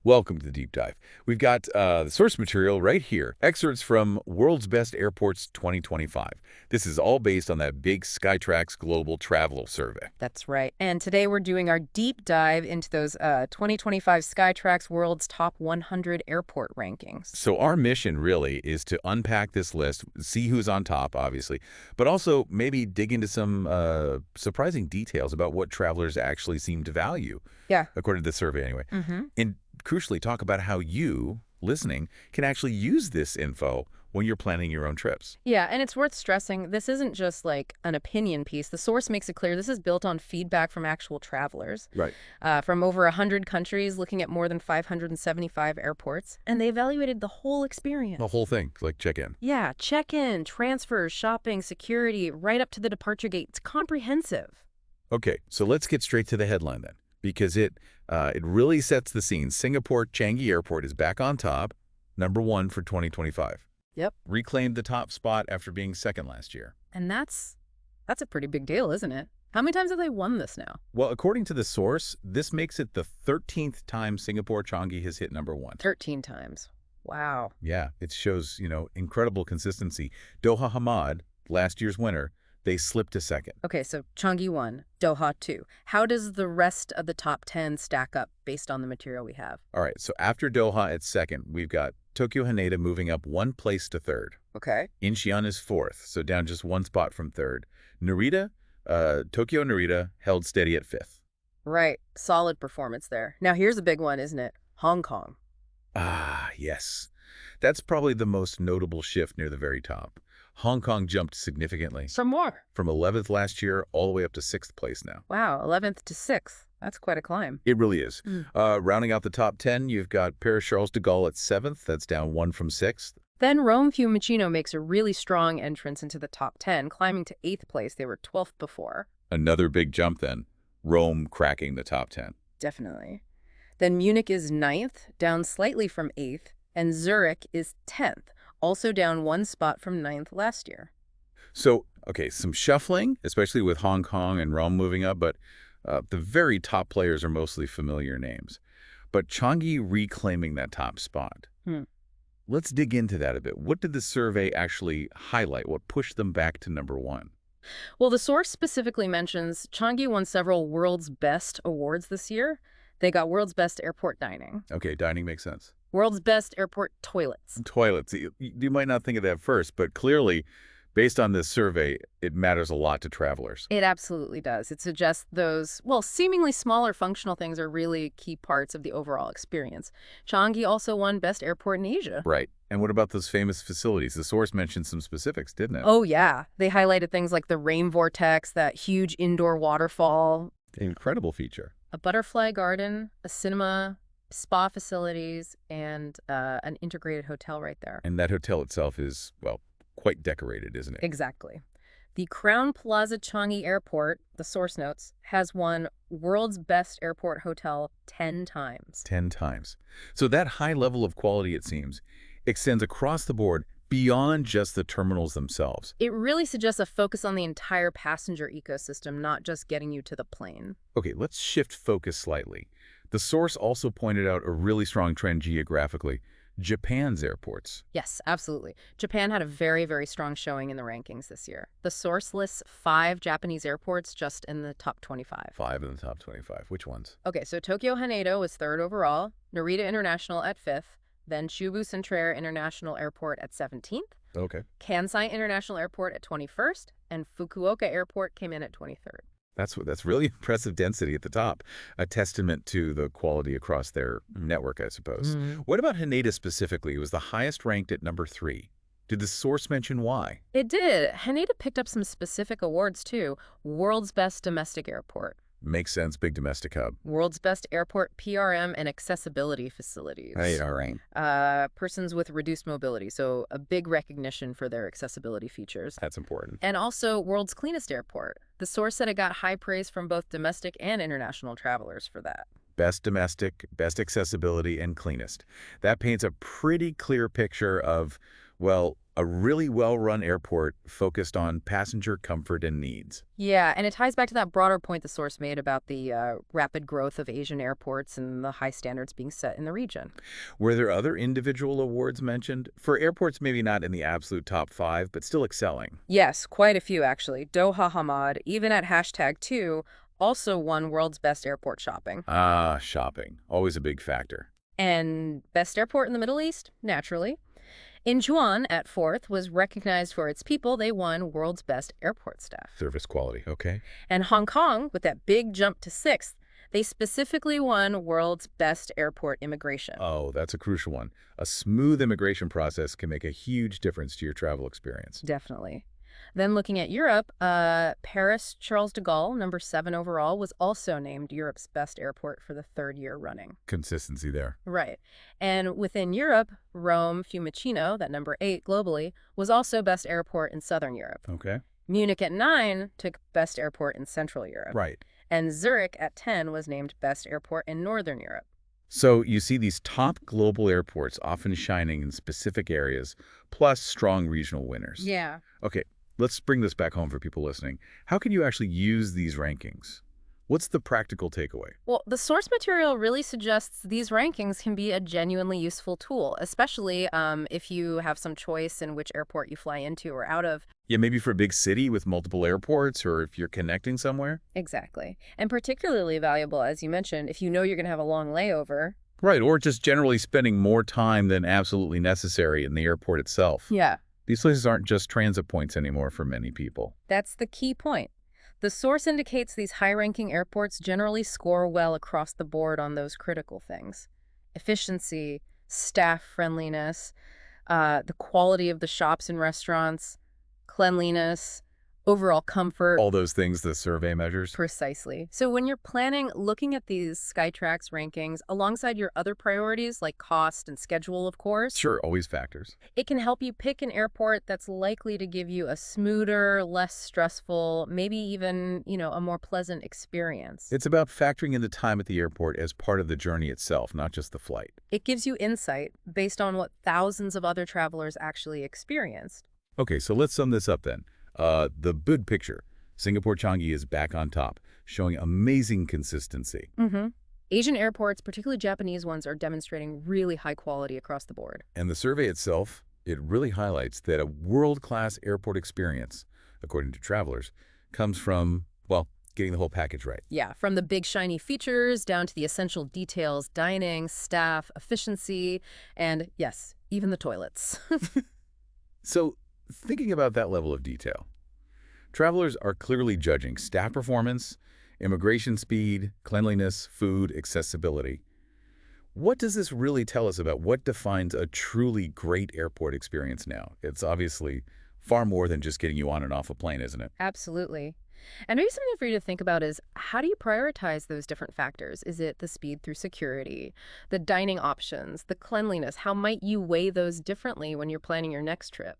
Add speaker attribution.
Speaker 1: Welcome to the Deep Dive. We've got the source material right here, excerpts from World's Best Airports 2025. This is all based on that big Skytrax Global Travel Survey.
Speaker 2: That's right. And today we're doing our deep dive into those 2025 Skytrax World's Top 100 Airport rankings.
Speaker 1: So our mission really is to unpack this list, see who's on top, obviously, but also maybe dig into some surprising details about what travelers actually seem to value,
Speaker 2: Yeah.
Speaker 1: according to the survey anyway. And crucially, talk about how you, listening, can actually use this info when you're planning your own trips.
Speaker 2: Yeah, and it's worth stressing, this isn't just like an opinion piece. The source makes it clear this is built on feedback from actual travelers
Speaker 1: Right.
Speaker 2: from over 100 countries, looking at more than 575 airports, and they evaluated the whole experience.
Speaker 1: The whole thing, like check-in.
Speaker 2: Yeah, check-in, transfers, shopping, security, right up to the departure gate. It's comprehensive.
Speaker 1: Okay, so let's get straight to the headline then, because it really sets the scene. Singapore Changi Airport is back on top, #1 for 2025.
Speaker 2: Yep.
Speaker 1: Reclaimed the top spot after being second last year.
Speaker 2: And that's a pretty big deal, isn't it? How many times have they won this now?
Speaker 1: Well, according to the source, this makes it the 13th time Singapore Changi has hit #1.
Speaker 2: 13 times. Wow.
Speaker 1: Yeah, it shows, incredible consistency. Doha Hamad, last year's winner, they slipped to second.
Speaker 2: Okay, so Changi 1, Doha 2. How does the rest of the top 10 stack up based on the material we have?
Speaker 1: All right, so after Doha at second, we've got Tokyo Haneda moving up one place to third.
Speaker 2: Okay.
Speaker 1: Incheon is fourth, so down just one spot from third. Narita, Tokyo Narita held steady at fifth.
Speaker 2: Right. Solid performance there. Now here's a big one, isn't it? Hong Kong.
Speaker 1: Ah, yes. That's probably the most notable shift near the very top. Hong Kong jumped significantly,
Speaker 2: Some more.
Speaker 1: from 11th last year all the way up to 6th place now.
Speaker 2: Wow, 11th to 6th. That's quite a climb.
Speaker 1: It really is.
Speaker 2: Mm.
Speaker 1: Rounding out the top 10, you've got Paris Charles de Gaulle at 7th. That's down one from 6th.
Speaker 2: Then Rome Fiumicino makes a really strong entrance into the top 10, climbing to 8th place. They were 12th before.
Speaker 1: Another big jump then. Rome cracking the top 10.
Speaker 2: Definitely. Then Munich is 9th, down slightly from 8th, and Zurich is 10th, also down one spot from 9th last year.
Speaker 1: So, okay, some shuffling, especially with Hong Kong and Rome moving up, but the very top players are mostly familiar names. But Changi reclaiming that top spot.
Speaker 2: Hmm.
Speaker 1: Let's dig into that a bit. What did the survey actually highlight? What pushed them back to #1?
Speaker 2: Well, the source specifically mentions Changi won several World's Best awards this year. They got World's Best Airport Dining,
Speaker 1: Okay, dining makes sense.
Speaker 2: World's Best Airport Toilets.
Speaker 1: Toilets. You might not think of that first, but clearly, based on this survey, it matters a lot to travelers.
Speaker 2: It absolutely does. It suggests those, well, seemingly smaller functional things are really key parts of the overall experience. Changi also won Best Airport in Asia.
Speaker 1: Right. And what about those famous facilities? The source mentioned some specifics, didn't it?
Speaker 2: Oh, yeah. They highlighted things like the rain vortex, that huge indoor waterfall,
Speaker 1: Incredible feature.
Speaker 2: a butterfly garden, a cinema, spa facilities, and an integrated hotel right there.
Speaker 1: And that hotel itself is, well, quite decorated, isn't it?
Speaker 2: Exactly. The Crown Plaza Changi Airport, the source notes, has won World's Best Airport Hotel 10 times.
Speaker 1: 10 times. So that high level of quality, it seems, extends across the board beyond just the terminals themselves.
Speaker 2: It really suggests a focus on the entire passenger ecosystem, not just getting you to the plane.
Speaker 1: Okay, let's shift focus slightly. The source also pointed out a really strong trend geographically. Japan's airports.
Speaker 2: Yes, absolutely. Japan had a very, very strong showing in the rankings this year. The source lists 5 Japanese airports just in the top 25.
Speaker 1: 5 in the top 25. Which ones?
Speaker 2: Okay, so Tokyo Haneda was 3rd overall, Narita International at 5th, then Chubu Centrair International Airport at 17th,
Speaker 1: Okay.
Speaker 2: Kansai International Airport at 21st, and Fukuoka Airport came in at 23rd.
Speaker 1: That's really impressive density at the top, a testament to the quality across their network, I suppose. What about Haneda specifically? It was the highest ranked at #3. Did the source mention why?
Speaker 2: It did. Haneda picked up some specific awards, too. World's Best Domestic Airport,
Speaker 1: Makes sense, big domestic hub.
Speaker 2: World's Best Airport PRM and Accessibility Facilities.
Speaker 1: All right.
Speaker 2: Persons with reduced mobility, so a big recognition for their accessibility features.
Speaker 1: That's important.
Speaker 2: And also World's Cleanest Airport. The source said it got high praise from both domestic and international travelers for that.
Speaker 1: Best domestic, best accessibility, and cleanest. That paints a pretty clear picture of, well, A really well-run airport focused on passenger comfort and needs.
Speaker 2: Yeah, and it ties back to that broader point the source made about the rapid growth of Asian airports and the high standards being set in the region.
Speaker 1: Were there other individual awards mentioned? For airports maybe not in the absolute top 5, but still excelling.
Speaker 2: Yes, quite a few actually. Doha Hamad, even at #2, also won World's Best Airport Shopping.
Speaker 1: Ah, shopping. Always a big factor.
Speaker 2: And Best Airport in the Middle East, naturally. Incheon at 4th was recognized for its people. They won World's Best Airport Staff.
Speaker 1: Service quality, okay.
Speaker 2: And Hong Kong, with that big jump to 6th, they specifically won World's Best Airport Immigration.
Speaker 1: Oh, that's a crucial one. A smooth immigration process can make a huge difference to your travel experience.
Speaker 2: Definitely. Then looking at Europe, Paris Charles de Gaulle, #7 overall, was also named Europe's best airport for the 3rd year running.
Speaker 1: Consistency there.
Speaker 2: Right. And within Europe, Rome Fiumicino, that #8 globally, was also best airport in Southern Europe.
Speaker 1: Okay.
Speaker 2: Munich at 9 took best airport in Central Europe.
Speaker 1: Right.
Speaker 2: And Zurich at 10 was named best airport in Northern Europe.
Speaker 1: So you see these top global airports often shining in specific areas, plus strong regional winners.
Speaker 2: Yeah.
Speaker 1: Okay, let's bring this back home for people listening. How can you actually use these rankings? What's the practical takeaway?
Speaker 2: Well, the source material really suggests these rankings can be a genuinely useful tool, especially if you have some choice in which airport you fly into or out of.
Speaker 1: Yeah, maybe for a big city with multiple airports, or if you're connecting somewhere.
Speaker 2: Exactly. And particularly valuable, as you mentioned, if you know you're going to have a long layover.
Speaker 1: Right, or just generally spending more time than absolutely necessary in the airport itself.
Speaker 2: Yeah,
Speaker 1: These places aren't just transit points anymore for many people.
Speaker 2: that's the key point. The source indicates these high-ranking airports generally score well across the board on those critical things. Efficiency, staff friendliness, the quality of the shops and restaurants, cleanliness, overall comfort.
Speaker 1: All those things the survey measures.
Speaker 2: Precisely. So when you're planning, looking at these Skytrax rankings alongside your other priorities like cost and schedule, of course,
Speaker 1: Sure, always factors.
Speaker 2: it can help you pick an airport that's likely to give you a smoother, less stressful, maybe even, a more pleasant experience.
Speaker 1: It's about factoring in the time at the airport as part of the journey itself, not just the flight.
Speaker 2: It gives you insight based on what thousands of other travelers actually experienced.
Speaker 1: Okay, so let's sum this up then. The big picture. Singapore Changi is back on top, showing amazing consistency.
Speaker 2: Asian airports, particularly Japanese ones, are demonstrating really high quality across the board.
Speaker 1: And the survey itself, it really highlights that a world-class airport experience, according to travelers, comes from, well, getting the whole package right.
Speaker 2: Yeah, from the big shiny features down to the essential details, dining, staff, efficiency, and yes, even the toilets.
Speaker 1: So, thinking about that level of detail, travelers are clearly judging staff performance, immigration speed, cleanliness, food, accessibility. What does this really tell us about what defines a truly great airport experience now? It's obviously far more than just getting you on and off a plane, isn't it?
Speaker 2: Absolutely. And maybe something for you to think about is, how do you prioritize those different factors? Is it the speed through security, the dining options, the cleanliness? How might you weigh those differently when you're planning your next trip?